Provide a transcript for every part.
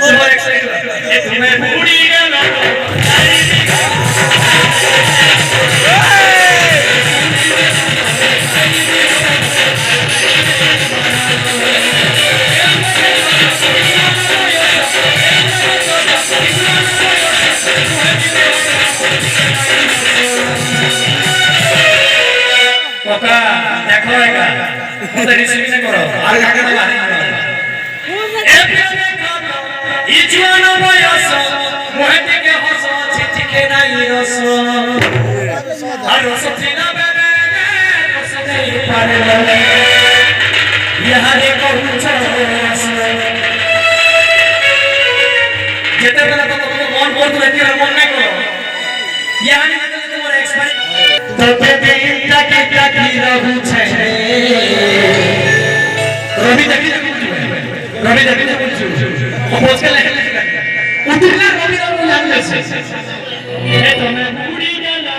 তোমার এক সেকেন্ড এ তুমি বুড়ি গেল কোকা দেখো একা ওটা রিসিভ না করো আর কাকে না ইজওয়ানা বয়স মোহেটিকে হস চিঠিকে নাই রস আর রস চিনা বেরে রস নেই পারে ইহারে কহুছ যেতে বেলা তো তুমি মন করতে দেখি আর মন নাই করো ইহারে যেতে তোমার এক্সপায়ার তোতে দিনটা কি কি रहू छे रवि देखी खोज के लेके उठला रवि राम जानते से ए तमे बुड़ी गेला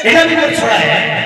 এটা भी छोड़ा है